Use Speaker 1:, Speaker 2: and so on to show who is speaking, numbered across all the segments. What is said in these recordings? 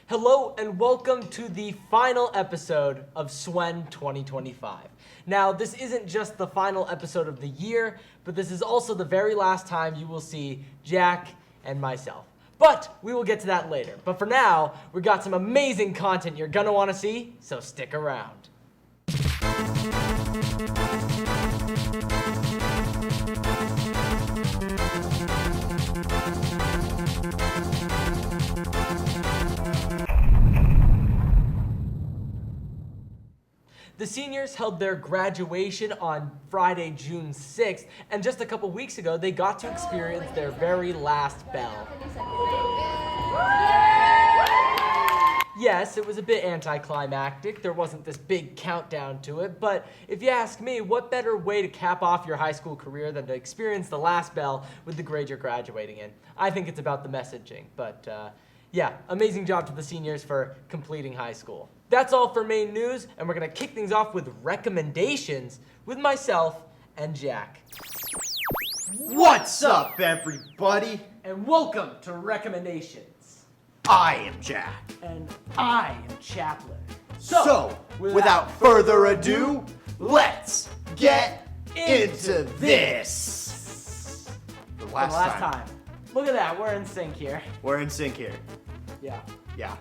Speaker 1: Hello and welcome to the final episode of Swen 2025. Now, this isn't just the final episode of the year, but this is also the very last time you will see Jack and myself. But we will get to that later. But for now, we got some amazing content you're gonna want to see, so stick around. The seniors held their graduation on Friday, June 6th, and just a couple weeks ago, they got to experience their very last bell. Yes, it was a bit anticlimactic. There wasn't this big countdown to it, but if you ask me, what better way to cap off your high school career than to experience the last bell with the grade you're graduating in? I think it's about the messaging, but yeah, amazing job to the seniors for completing high school. That's all for main news, and we're gonna kick things off with recommendations with myself and Jack.
Speaker 2: What's up, everybody?
Speaker 1: And welcome to Recommendations.
Speaker 2: I am Jack.
Speaker 1: And I am Chaplin.
Speaker 2: So, without further ado, let's get into this. The last time.
Speaker 1: Look at that, we're in sync here.
Speaker 2: We're in sync here.
Speaker 1: Yeah.
Speaker 2: Yeah.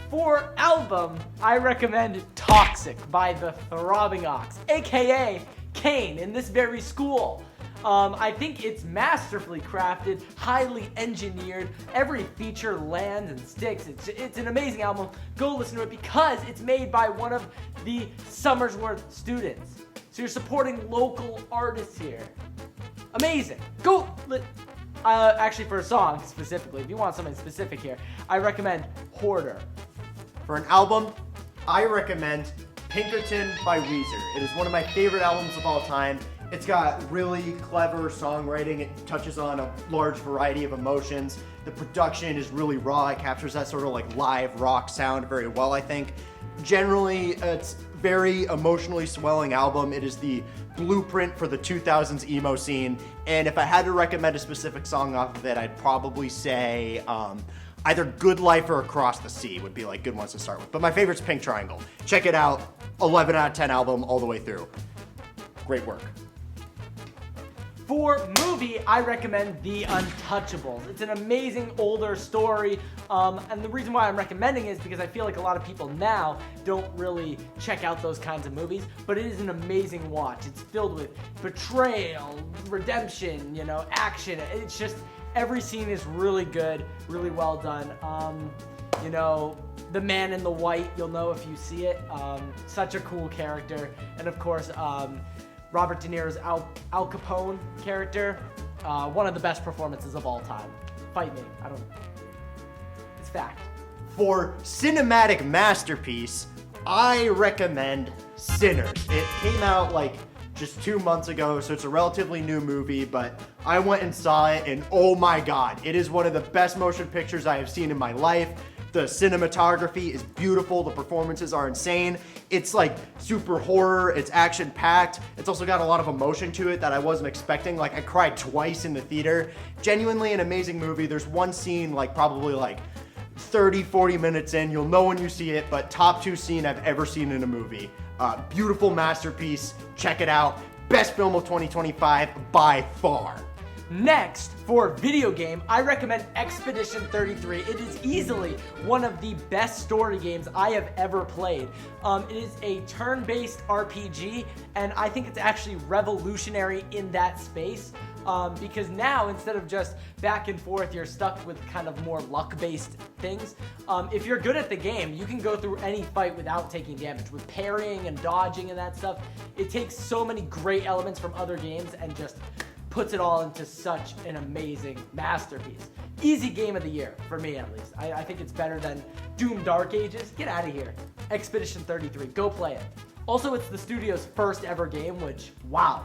Speaker 1: For album, I recommend Toxic by the Throbbing Ox, aka Kane, in this very school. I think it's masterfully crafted, highly engineered. Every feature lands and sticks. It's an amazing album. Go listen to it because it's made by one of the Somersworth students. So you're supporting local artists here. Amazing. Go. Actually, for a song specifically, if you want something specific here, I recommend Hoarder.
Speaker 2: For an album, I recommend Pinkerton by Weezer. It is one of my favorite albums of all time. It's got really clever songwriting. It touches on a large variety of emotions. The production is really raw. It captures that sort of like live rock sound very well, I think. Generally, it's very emotionally swelling album. It is the blueprint for the 2000s emo scene. And if I had to recommend a specific song off of it, I'd probably say either Good Life or Across the Sea would be like good ones to start with. But my favorite's Pink Triangle. Check it out. 11 out of 10 album all the way through. Great work.
Speaker 1: For movie, I recommend The Untouchables. It's an amazing older story, and the reason why I'm recommending it is because I feel like a lot of people now don't really check out those kinds of movies, but it is an amazing watch. It's filled with betrayal, redemption, action. It's just, every scene is really good, really well done. The man in the white, you'll know if you see it. Such a cool character, and of course, Robert De Niro's Al Capone character, one of the best performances of all time. Fight me, it's fact.
Speaker 2: For cinematic masterpiece, I recommend Sinners. It came out like just 2 months ago, so it's a relatively new movie, but I went and saw it, and oh my god, it is one of the best motion pictures I have seen in my life. The cinematography is beautiful, the performances are insane. It's like super horror, it's action-packed. It's also got a lot of emotion to it that I wasn't expecting. Like, I cried twice in the theater. Genuinely an amazing movie. There's one scene, probably 30, 40 minutes in, you'll know when you see it, but top 2 scene I've ever seen in a movie. Beautiful masterpiece, check it out. Best film of 2025 by far.
Speaker 1: Next, for video game, I recommend Expedition 33. It is easily one of the best story games I have ever played. It is a turn-based RPG, and I think it's actually revolutionary in that space. Because now, instead of just back and forth, you're stuck with kind of more luck-based things. If you're good at the game, you can go through any fight without taking damage. With parrying and dodging and that stuff, it takes so many great elements from other games and just puts it all into such an amazing masterpiece. Easy game of the year, for me at least. I think it's better than Doom Dark Ages. Get out of here. Expedition 33, go play it. Also, it's the studio's first ever game, which, wow.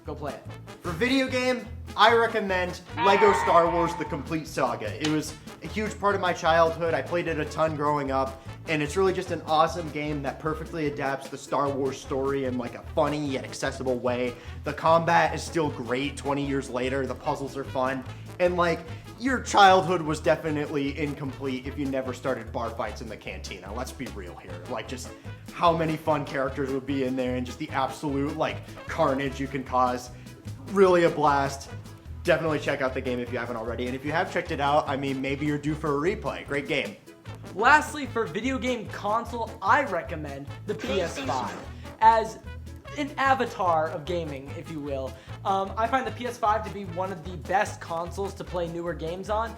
Speaker 1: Go play it.
Speaker 2: For video game, I recommend Lego Star Wars The Complete Saga. It was a huge part of my childhood. I played it a ton growing up, and it's really just an awesome game that perfectly adapts the Star Wars story in like a funny yet accessible way. The combat is still great 20 years later. The puzzles are fun, and like, your childhood was definitely incomplete if you never started bar fights in the cantina. Let's be real here. Like, just how many fun characters would be in there and just the absolute like carnage you can cause. Really a blast. Definitely check out the game if you haven't already. And if you have checked it out, I mean, maybe you're due for a replay. Great game.
Speaker 1: Lastly, for video game console, I recommend the PS5 as an avatar of gaming, if you will. I find the PS5 to be one of the best consoles to play newer games on.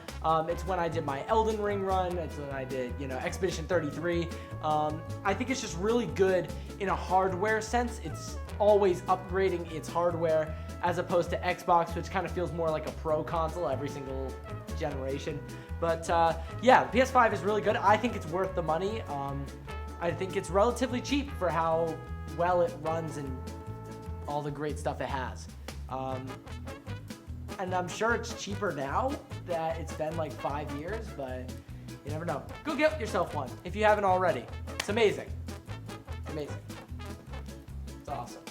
Speaker 1: It's when I did my Elden Ring run. It's when I did, Expedition 33. I think it's just really good in a hardware sense. It's always upgrading its hardware as opposed to Xbox, which kind of feels more like a pro console every single generation. But yeah, the PS5 is really good. I think it's worth the money. I think it's relatively cheap for how well it runs and all the great stuff it has. And I'm sure it's cheaper now that it's been like 5 years, but you never know. Go get yourself one if you haven't already. It's amazing. Amazing. It's awesome.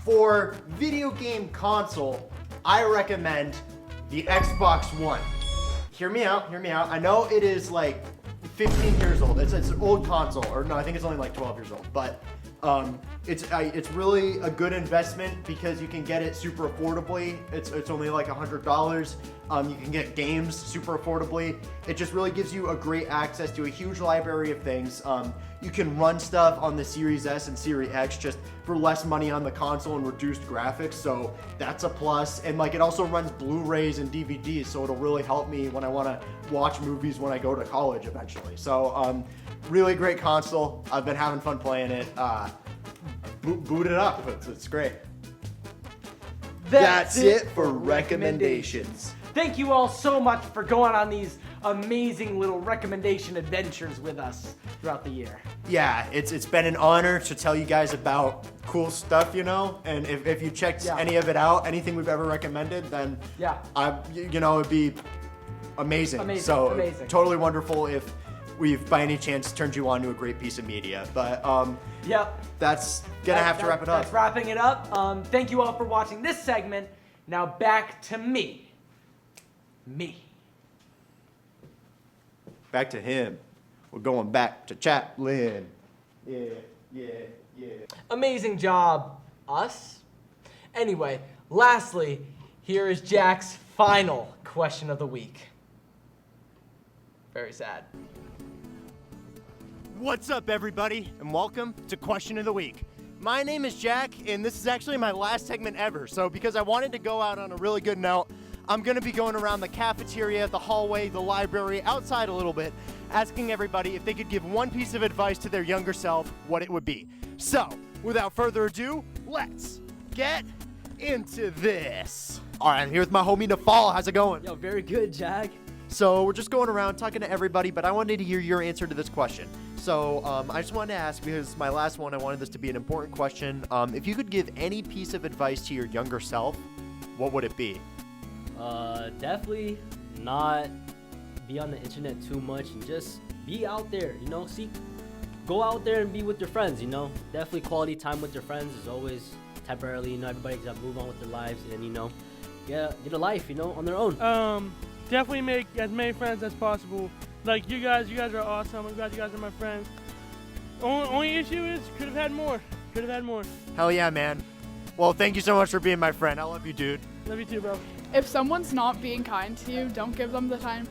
Speaker 2: For video game console, I recommend the Xbox One. Hear me out. I know it is like 15 years old. It's an old console, or no, I think it's only like 12 years old. But it's really a good investment because you can get it super affordably. It's only like $100. You can get games super affordably. It just really gives you a great access to a huge library of things. You can run stuff on the Series S and Series X just for less money on the console and reduced graphics, so that's a plus. And like, it also runs Blu-rays and DVDs, so it'll really help me when I want to watch movies when I go to college eventually. So really great console. I've been having fun playing it. Boot it up. It's great. That's it for recommendations.
Speaker 1: Thank you all so much for going on these amazing little recommendation adventures with us throughout the year.
Speaker 2: Yeah, it's been an honor to tell you guys about cool stuff, and if you checked any of it out, anything we've ever recommended, then it'd be amazing. Amazing. Totally wonderful if we've by any chance turned you on to a great piece of media. But that's gonna have to wrap it up.
Speaker 1: That's wrapping it up. Thank you all for watching this segment. Now back to me.
Speaker 2: Back to him. We're going back to Chaplin. Yeah.
Speaker 1: Amazing job, us. Anyway, lastly, here is Jack's final question of the week. Very sad.
Speaker 2: What's up, everybody, and welcome to Question of the Week. My name is Jack, and this is actually my last segment ever. So because I wanted to go out on a really good note, I'm going to be going around the cafeteria, the hallway, the library, outside a little bit, asking everybody if they could give one piece of advice to their younger self, what it would be. So, without further ado, let's get into this. All right, I'm here with my homie Nafal. How's it going?
Speaker 3: Yo, very good, Jack.
Speaker 2: So we're just going around talking to everybody, but I wanted to hear your answer to this question. So I just wanted to ask, because my last one, I wanted this to be an important question. If you could give any piece of advice to your younger self, what would it be?
Speaker 3: Definitely not be on the internet too much and just be out there, go out there and be with your friends, Definitely quality time with your friends is always temporarily, everybody's got to move on with their lives and, get a life, on their own.
Speaker 4: Definitely make as many friends as possible. Like you guys are awesome. I'm glad you guys are my friends. Only issue is could have had more.
Speaker 2: Hell yeah, man. Well, thank you so much for being my friend. I love you, dude.
Speaker 4: Love you too, bro.
Speaker 5: If someone's not being kind to you, don't give them the time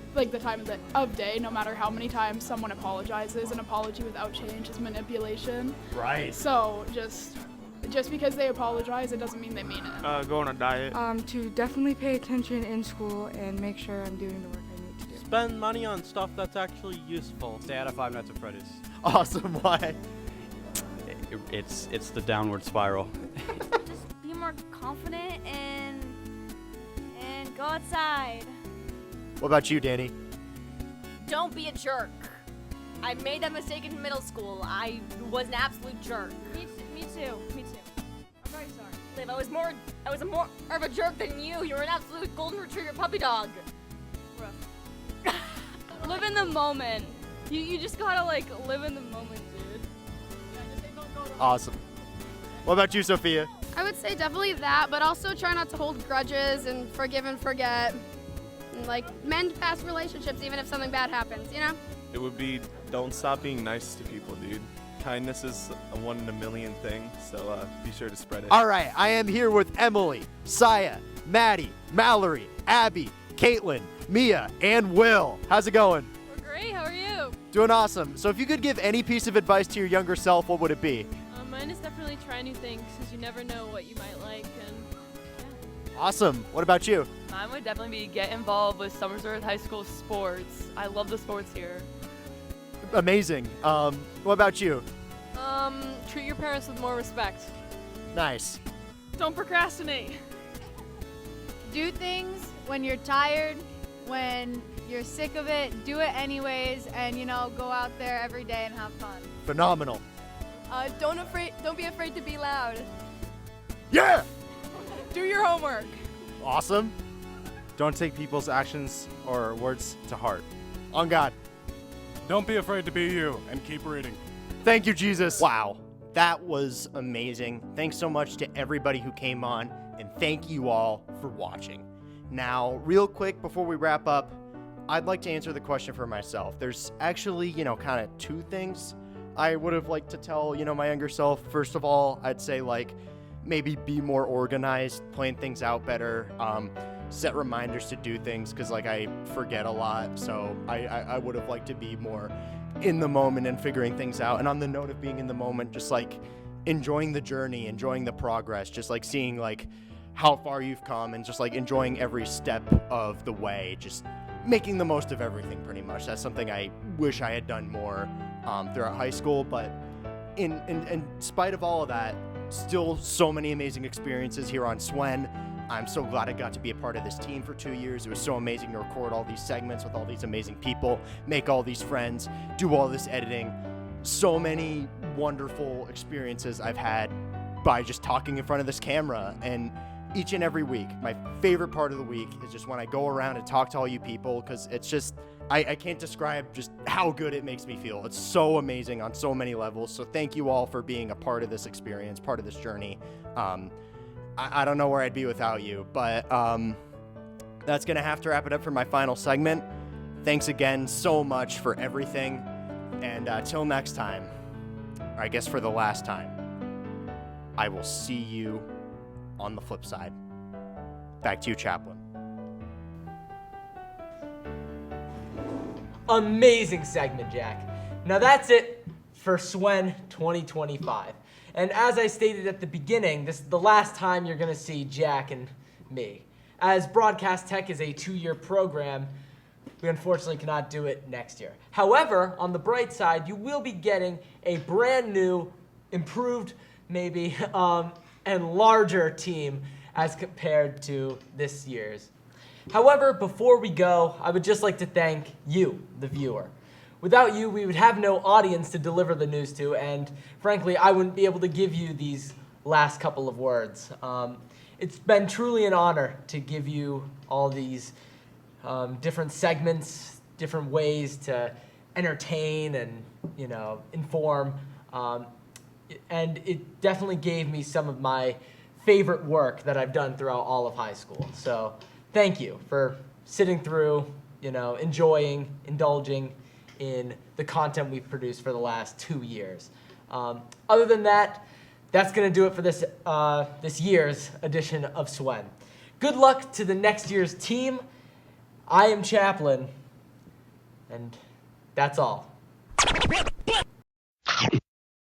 Speaker 5: of day, no matter how many times someone apologizes. An apology without change is manipulation.
Speaker 2: Right.
Speaker 5: So just because they apologize, it doesn't mean they mean it.
Speaker 4: Go on a diet.
Speaker 6: To definitely pay attention in school and make sure I'm doing the work I need to do.
Speaker 7: Spend money on stuff that's actually useful. Stay out of Five Nights at Freddy's.
Speaker 2: Awesome. Why?
Speaker 7: It's the downward spiral.
Speaker 8: Just be more confident and go outside.
Speaker 2: What about you, Danny?
Speaker 8: Don't be a jerk. I made that mistake in middle school. I was an absolute jerk. Me too. I'm very sorry. Liv, I was more of a jerk than you. You're an absolute golden retriever puppy dog.
Speaker 9: Live in the moment. You just gotta like live in the moment, dude.
Speaker 2: Awesome. What about you, Sophia?
Speaker 10: I would say definitely that, but also try not to hold grudges and forgive and forget. And like mend past relationships even if something bad happens, you know?
Speaker 11: It would be don't stop being nice to people, dude. Kindness is a 1 in a million thing, so be sure to spread it.
Speaker 2: All right, I am here with Emily, Saya, Maddie, Mallory, Abby, Caitlin, Mia, and Will. How's it going?
Speaker 9: We're great, how are you?
Speaker 2: Doing awesome. So if you could give any piece of advice to your younger self, what would it be?
Speaker 9: Mine is definitely try new things because you never know what you might like. And
Speaker 2: Awesome. What about you?
Speaker 12: Mine would definitely be get involved with Somersworth High School sports. I love the sports here.
Speaker 2: Amazing. What about you?
Speaker 9: Treat your parents with more respect.
Speaker 2: Nice.
Speaker 9: Don't procrastinate.
Speaker 13: Do things when you're tired, when you're sick of it, do it anyways, and go out there every day and have fun.
Speaker 2: Phenomenal.
Speaker 13: Don't be afraid to be loud.
Speaker 2: Yeah!
Speaker 9: Do your homework.
Speaker 2: Awesome.
Speaker 7: Don't take people's actions or words to heart.
Speaker 2: On God.
Speaker 14: Don't be afraid to be you and keep reading.
Speaker 2: Thank you, Jesus. Wow. That was amazing. Thanks so much to everybody who came on, and thank you all for watching. Now, real quick before we wrap up, I'd like to answer the question for myself. There's actually, kind of two things I would have liked to tell, my younger self. First of all, I'd say maybe be more organized, plan things out better, set reminders to do things because I forget a lot. So I would have liked to be more in the moment and figuring things out. And on the note of being in the moment, just enjoying the journey, enjoying the progress, just seeing how far you've come and just enjoying every step of the way, just making the most of everything pretty much. That's something I wish I had done more throughout high school, but in spite of all of that, still so many amazing experiences here on Swen. I'm so glad I got to be a part of this team for 2 years. It was so amazing to record all these segments with all these amazing people, make all these friends, do all this editing. So many wonderful experiences I've had by just talking in front of this camera. And each and every week, my favorite part of the week is just when I go around and talk to all you people, because it's just, I can't describe just how good it makes me feel. It's so amazing on so many levels. So thank you all for being a part of this experience, part of this journey. I don't know where I'd be without you, but that's going to have to wrap it up for my final segment. Thanks again so much for everything. And till next time, or I guess for the last time, I will see you on the flip side. Back to you, Chaplain.
Speaker 1: Amazing segment, Jack. Now that's it for Swen 2025. And as I stated at the beginning, this is the last time you're going to see Jack and me. As Broadcast Tech is a 2-year program, we unfortunately cannot do it next year. However, on the bright side, you will be getting a brand new, improved, maybe, and larger team as compared to this year's. However, before we go, I would just like to thank you, the viewer. Without you, we would have no audience to deliver the news to, and frankly, I wouldn't be able to give you these last couple of words. It's been truly an honor to give you all these different segments, different ways to entertain and, inform. And it definitely gave me some of my favorite work that I've done throughout all of high school. So thank you for sitting through, enjoying, indulging in the content we've produced for the last 2 years. Other than that, that's going to do it for this year's edition of Swen. Good luck to the next year's team. I am Chaplain, and that's all.